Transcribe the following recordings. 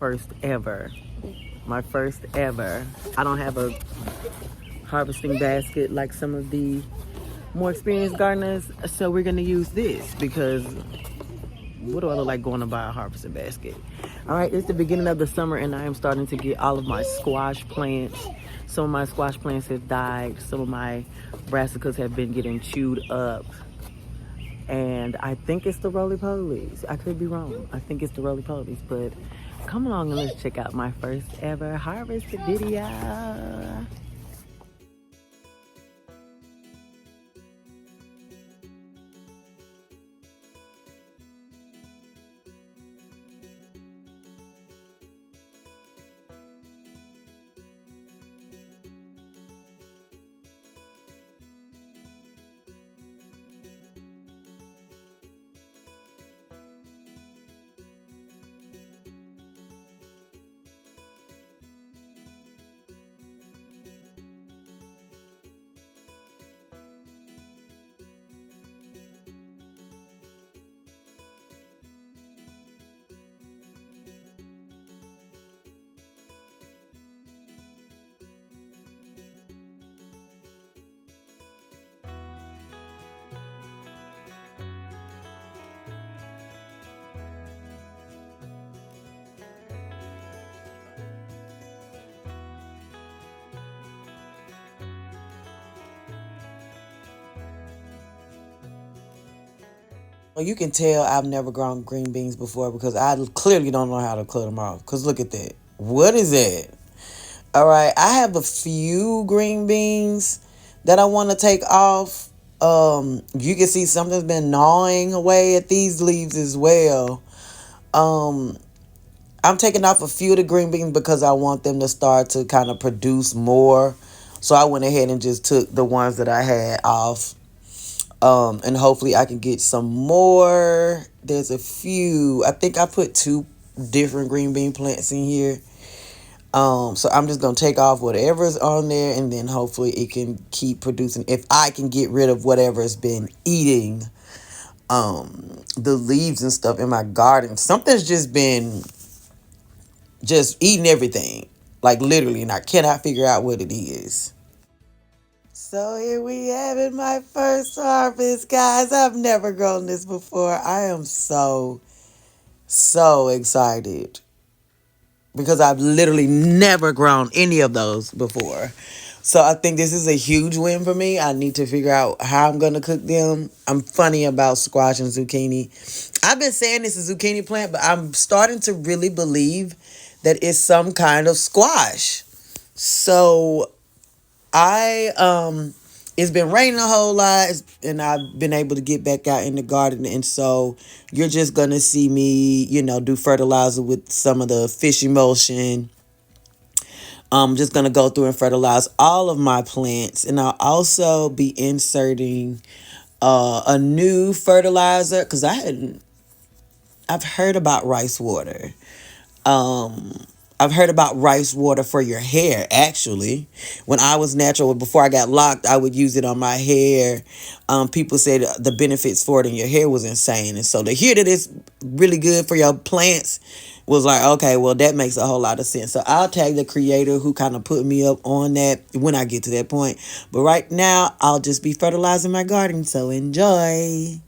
First ever. My first ever. I don't have a harvesting basket like some of the more experienced gardeners, so we're gonna use this because what do I look like going to buy a harvesting basket? All right, it's the beginning of the summer and I am starting to get all of my squash plants. Some of my squash plants have died. Some of my brassicas have been getting chewed up. And I think it's the roly-polies. I could be wrong. I think it's the roly-polies, but come along and let's check out my first ever harvest video. Well, you can tell I've never grown green beans before because I clearly don't know how to cut them off. Because look at that. What is that? All right, I have a few green beans that I want to take off. You can see something's been gnawing away at these leaves as well. I'm taking off a few of the green beans because I want them to start to kind of produce more. So I went ahead and just took the ones that I had off. And hopefully I can get some more. There's a few. I think I put 2 different green bean plants in here. So I'm just going to take off whatever's on there and then hopefully it can keep producing. If I can get rid of whatever's been eating the leaves and stuff in my garden. Something's just been just eating everything. Like literally, and I cannot figure out what it is. So here we have it, my first harvest, guys. I've never grown this before. I am so excited because I've literally never grown any of those before. So I think this is a huge win for me. I need to figure out how I'm going to cook them. I'm funny about squash and zucchini. I've been saying it's a zucchini plant, but I'm starting to really believe that it's some kind of squash. So it's been raining a whole lot and I've been able to get back out in the garden, and so you're just gonna see me, do fertilizer with some of the fish emulsion. I'm just gonna go through and fertilize all of my plants, and I'll also be inserting a new fertilizer because I've heard about rice water. I've heard about rice water for your hair, actually. When I was natural, before I got locked, I would use it on my hair. People said the benefits for it in your hair was insane. And so to hear that it's really good for your plants was like, okay, well, that makes a whole lot of sense. So I'll tag the creator who kind of put me up on that when I get to that point. But right now, I'll just be fertilizing my garden. So enjoy.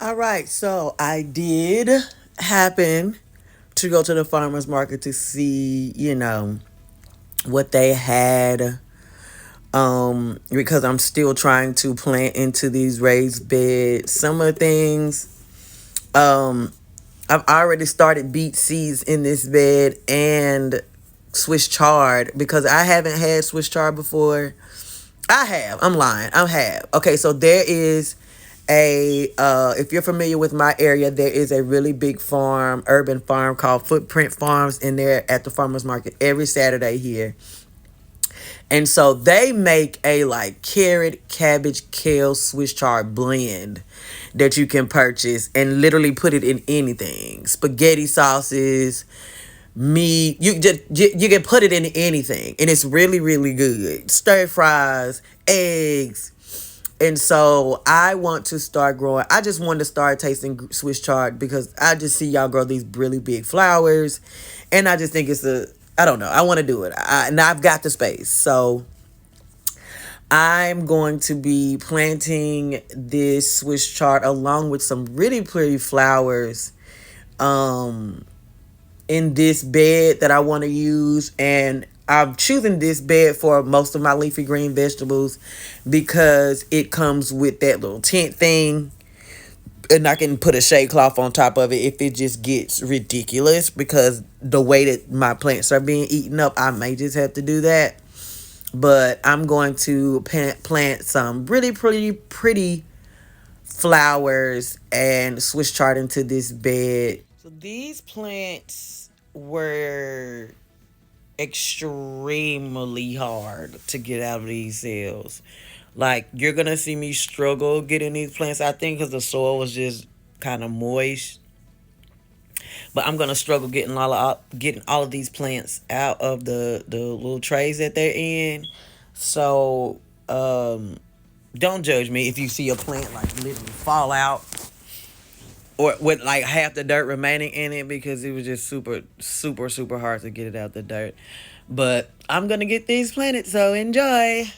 All right, so I did happen to go to the farmer's market to see, what they had. Because I'm still trying to plant into these raised beds. Some of the things, I've already started beet seeds in this bed and Swiss chard because I haven't had Swiss chard before. I have. I'm lying. I have. Okay, so there is if you're familiar with my area, there is a really big urban farm called Footprint Farms in there at the farmers market every Saturday here. And so they make a like carrot, cabbage, kale, Swiss chard blend that you can purchase and literally put it in anything. Spaghetti sauces, meat. You can put it in anything, and it's really really good. Stir fries, eggs. And so I want to start growing. I just want to start tasting Swiss chard because I just see y'all grow these really big flowers. And I just think I don't know. I want to do it. And I've got the space. So I'm going to be planting this Swiss chard along with some really pretty flowers in this bed that I want to use. And I'm choosing this bed for most of my leafy green vegetables because it comes with that little tent thing. And I can put a shade cloth on top of it if it just gets ridiculous because the way that my plants are being eaten up, I may just have to do that. But I'm going to plant some really pretty flowers and Swiss chard into this bed. So these plants were extremely hard to get out of these cells. Like, you're gonna see me struggle getting these plants, I think, because the soil was just kind of moist. But I'm gonna struggle getting all of these plants out of the little trays that they're in. So don't judge me if you see a plant like literally fall out or with like half the dirt remaining in it because it was just super hard to get it out the dirt. But I'm gonna get these planted, so enjoy.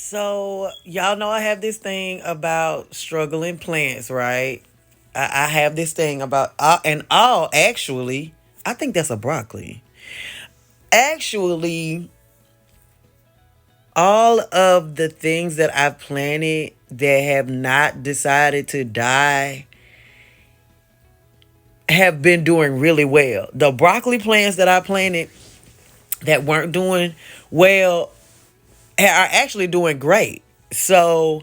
So, y'all know I have this thing about struggling plants, right? I have this thing about, and all actually, I think that's a broccoli. Actually, all of the things that I've planted that have not decided to die have been doing really well. The broccoli plants that I planted that weren't doing well are actually doing great. So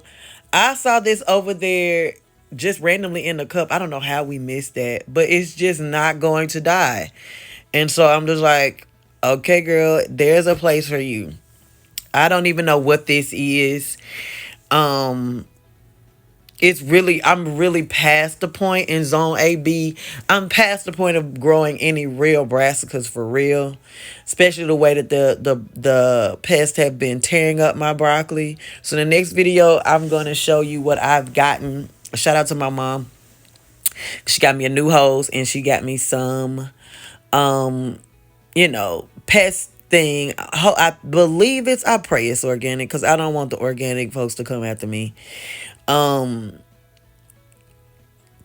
I saw this over there just randomly in the cup. I don't know how we missed that, but it's just not going to die. And so I'm just like, okay, girl, there's a place for you. I don't even know what this is. Um, I'm really past the point in zone AB. I'm past the point of growing any real brassicas for real, especially the way that the pests have been tearing up my broccoli. So the next video, I'm going to show you what I've gotten. Shout out to my mom. She got me a new hose and she got me some pest thing. I believe I pray it's organic because I don't want the organic folks to come after me.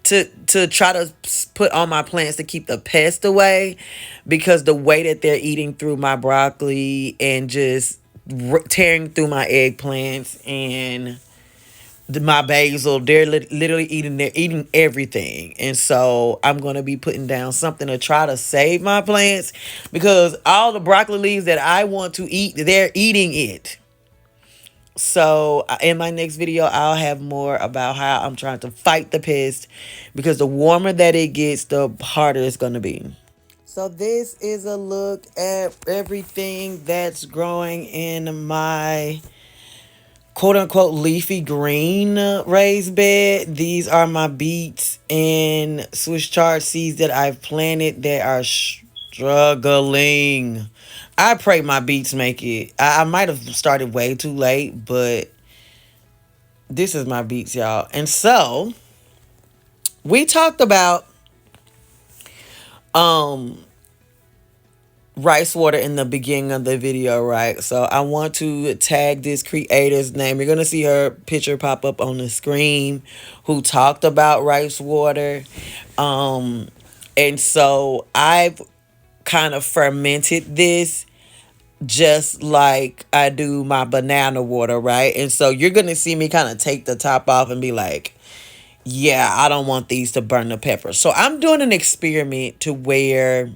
To try to put on my plants to keep the pest away, because the way that they're eating through my broccoli and just tearing through my eggplants and my basil, they're literally eating everything. And so I'm going to be putting down something to try to save my plants, because all the broccoli leaves that I want to eat, they're eating it. So in my next video, I'll have more about how I'm trying to fight the pest, because the warmer that it gets, the harder it's going to be. So this is a look at everything that's growing in my quote unquote leafy green raised bed. These are my beets and Swiss chard seeds that I've planted that are struggling. I pray my beets make it. I might have started way too late, but this is my beets, y'all. And so we talked about rice water in the beginning of the video, right? So I want to tag this creator's name. You're gonna see her picture pop up on the screen, who talked about rice water. And so I've kind of fermented this just like I do my banana water, right? And so you're gonna see me kind of take the top off and be like, yeah, I don't want these to burn the pepper. So I'm doing an experiment to where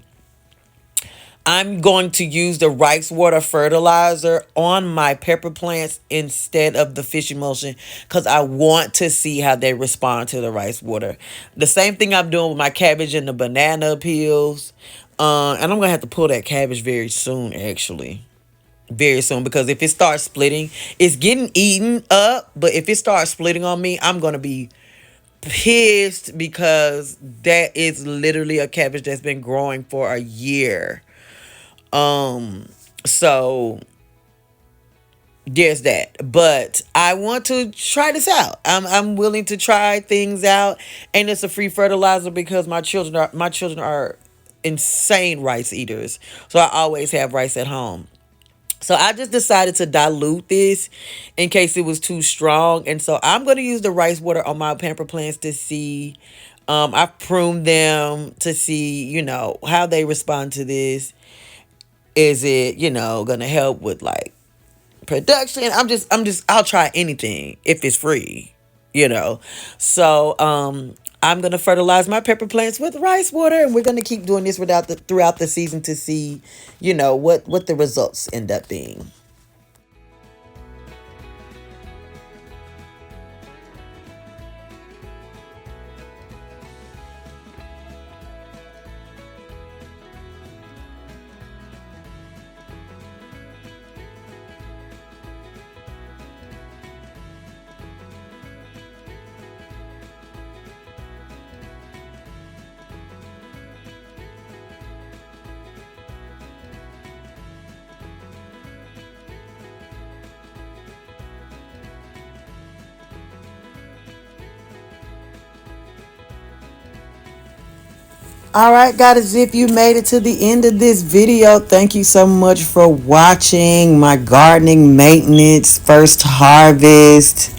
I'm going to use the rice water fertilizer on my pepper plants instead of the fish emulsion, because I want to see how they respond to the rice water. The same thing I'm doing with my cabbage and the banana peels. And I'm going to have to pull that cabbage very soon, actually. Very soon, because if it starts splitting, it's getting eaten up. But if it starts splitting on me, I'm going to be pissed, because that is literally a cabbage that's been growing for a year. So there's that. But I want to try this out. I'm willing to try things out, and it's a free fertilizer because my children are insane rice eaters. So I always have rice at home. So I just decided to dilute this in case it was too strong. And so I'm going to use the rice water on my pamper plants to see. I've pruned them to see, how they respond to this. Is it, gonna help with like production? I'll try anything if it's free, you know. So I'm gonna fertilize my pepper plants with rice water, and we're gonna keep doing this throughout the season to see, what the results end up being. All right, guys, if you made it to the end of this video, thank you so much for watching my gardening maintenance first harvest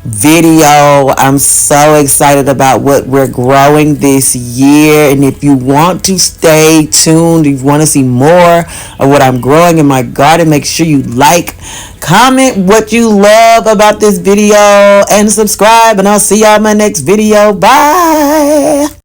video. I'm so excited about what we're growing this year, and if you want to stay tuned, if you want to see more of what I'm growing in my garden, make sure you like, comment what you love about this video, and subscribe, and I'll see y'all in my next video. Bye.